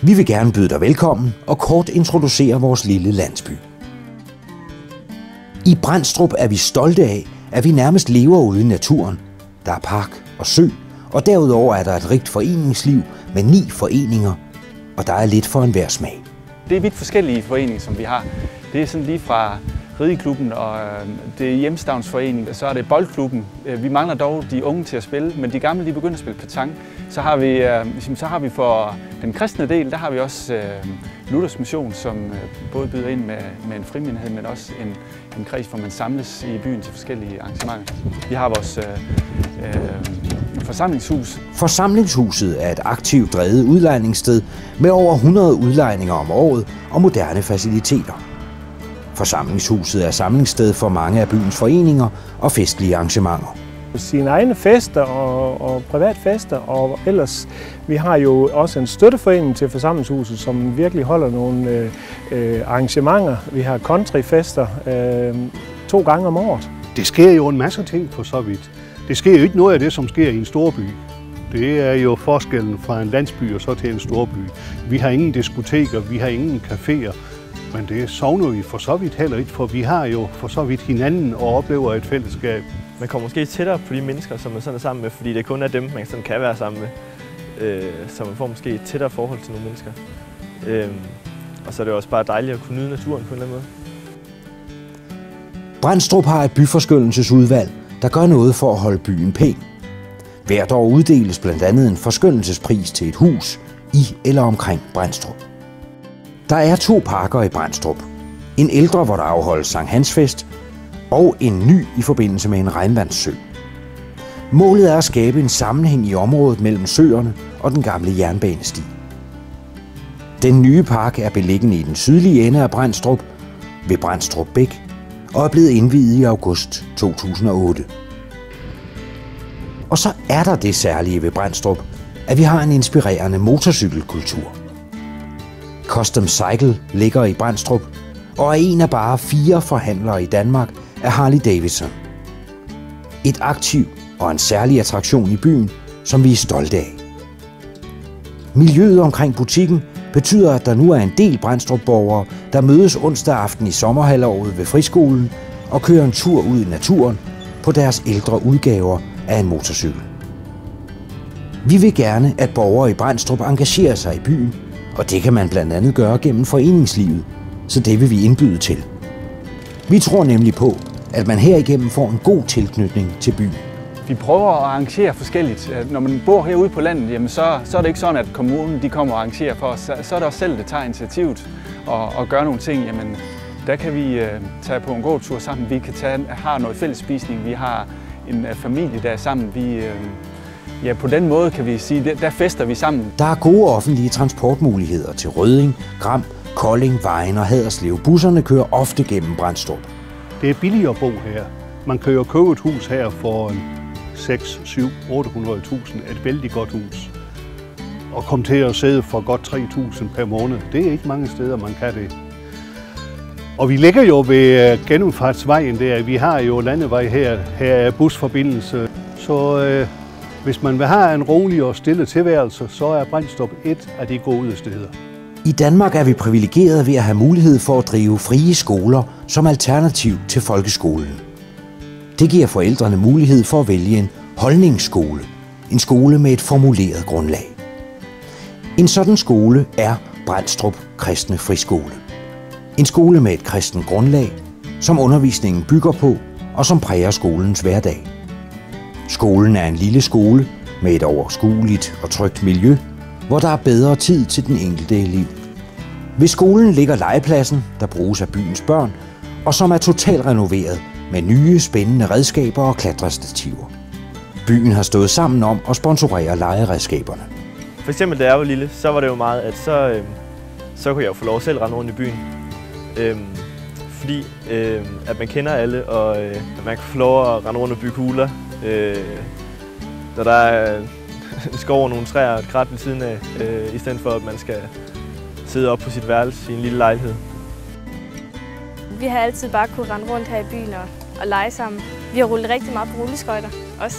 Vi vil gerne byde dig velkommen og kort introducere vores lille landsby. I Brændstrup er vi stolte af, at vi nærmest lever ude i naturen. Der er park og sø, og derudover er der et rigt foreningsliv med 9 foreninger, og der er lidt for enhver smag. Det er vidt forskellige foreninger, som vi har. Det er sådan lige fra rideklubben og det er hjemstavnsforening, så er det boldklubben. Vi mangler dog de unge til at spille, men de gamle de begynder at spille petanque. Så har vi for den kristne del, der har vi også Luthers Mission, som både byder ind med en frimenighed, men også en kreds, hvor man samles i byen til forskellige arrangementer. Vi har vores forsamlingshus. Forsamlingshuset er et aktivt drevet udlejningssted med over 100 udlejninger om året og moderne faciliteter. Forsamlingshuset er samlingssted for mange af byens foreninger og festlige arrangementer. Sine egne fester og privatfester, og ellers vi har jo også en støtteforening til forsamlingshuset, som virkelig holder nogle arrangementer. Vi har countryfester 2 gange om året. Det sker jo en masse ting for så vidt. Det sker jo ikke noget af det, som sker i en storby. Det er jo forskellen fra en landsby og så til en storby. Vi har ingen diskoteker, vi har ingen caféer, men det savner vi for så vidt heller ikke, for vi har jo for så vidt hinanden og oplever et fællesskab. Man kommer måske tættere på de mennesker, som man sådan er sammen med, fordi det kun er dem, man sådan kan være sammen med. Så man får måske et tættere forhold til nogle mennesker. Og så er det også bare dejligt at kunne nyde naturen på en eller anden måde. Brændstrup har et byforskønnelsesudvalg, der gør noget for at holde byen pæn. Hvert år uddeles blandt andet en forskønnelsespris til et hus i eller omkring Brændstrup. Der er 2 parker i Brændstrup. En ældre, hvor der afholdes Sankt Hans fest, og en ny i forbindelse med en regnvandssø. Målet er at skabe en sammenhæng i området mellem søerne og den gamle jernbanesti. Den nye park er beliggende i den sydlige ende af Brændstrup, ved Brændstrup Bæk, og er blevet indviet i august 2008. Og så er der det særlige ved Brændstrup, at vi har en inspirerende motorcykelkultur. Custom Cycle ligger i Brændstrup, og er en af bare 4 forhandlere i Danmark af Harley Davidson. Et aktiv og en særlig attraktion i byen, som vi er stolte af. Miljøet omkring butikken betyder, at der nu er en del Brændstrup-borgere, der mødes onsdag aften i sommerhalvåret ved friskolen og kører en tur ud i naturen på deres ældre udgaver af en motorcykel. Vi vil gerne, at borgere i Brændstrup engagerer sig i byen, og det kan man blandt andet gøre gennem foreningslivet, så det vil vi indbyde til. Vi tror nemlig på, at man herigennem får en god tilknytning til byen. Vi prøver at arrangere forskelligt. Når man bor herude på landet, jamen så er det ikke sådan, at kommunen de kommer og arrangerer for os. Så er det os selv, der tager initiativet og gør nogle ting. Jamen, der kan vi tage på en gåtur sammen. Vi kan have noget fællesspisning. Vi har en familie, der er sammen. Ja, på den måde kan vi sige, der fester vi sammen. Der er gode offentlige transportmuligheder til Rødding, Gram, Kolding, Vejen og Haderslev. Busserne kører ofte gennem Brændstrup. Det er billigt at bo her. Man kan jo købe et hus her for 6, 7, 800.000. Et vældig godt hus. Og komme til at sidde for godt 3.000 per måned. Det er ikke mange steder, man kan det. Og vi ligger jo ved gennemfartsvejen der. Vi har jo landevej her. Her er busforbindelse. Så hvis man vil have en rolig og stille tilværelse, så er Brændstrup et af de gode steder. I Danmark er vi privilegerede ved at have mulighed for at drive frie skoler som alternativ til folkeskolen. Det giver forældrene mulighed for at vælge en holdningsskole, en skole med et formuleret grundlag. En sådan skole er Brændstrup Kristne Friskole. En skole med et kristent grundlag, som undervisningen bygger på og som præger skolens hverdag. Skolen er en lille skole med et overskueligt og trygt miljø, hvor der er bedre tid til den enkelte elev. Ved skolen ligger legepladsen, der bruges af byens børn, og som er totalt renoveret med nye spændende redskaber og klatrestativer. Byen har stået sammen om at sponsorere legeredskaberne. For eksempel da jeg var lille, så var det jo meget, at så kunne jeg jo få lov at selv rende rundt i byen. Fordi at man kender alle, og at man kan få lov at rende rundt og bygge huler. Når der er en skov og nogle træer og et krat ved siden af, i stedet for at man skal sidde op på sit værelse i en lille lejlighed. Vi har altid bare kunne rende rundt her i byen og lege sammen. Vi har rullet rigtig meget på rulleskøjter også,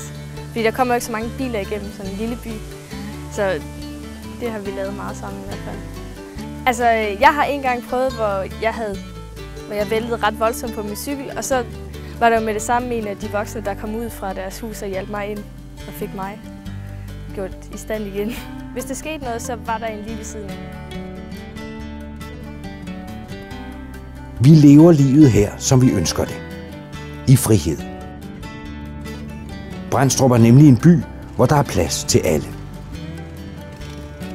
fordi der kommer jo ikke så mange biler igennem sådan en lille by. Så Det har vi lavet meget sammen i hvert fald. Altså, jeg har engang prøvet, hvor jeg væltede ret voldsomt på min cykel, og så var der med det samme en af de voksne, der kom ud fra deres hus og hjalp mig ind og fik mig gjort i stand igen. Hvis der skete noget, så var der en lige ved siden af. Vi lever livet her, som vi ønsker det. I frihed. Brændstrup er nemlig en by, hvor der er plads til alle.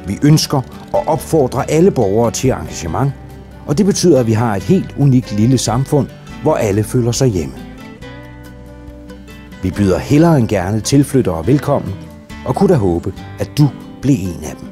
Vi ønsker og opfordrer alle borgere til engagement, og det betyder, at vi har et helt unikt lille samfund, hvor alle føler sig hjemme. Vi byder hellere end gerne tilflyttere velkommen, og kunne da håbe, at du blev en af dem.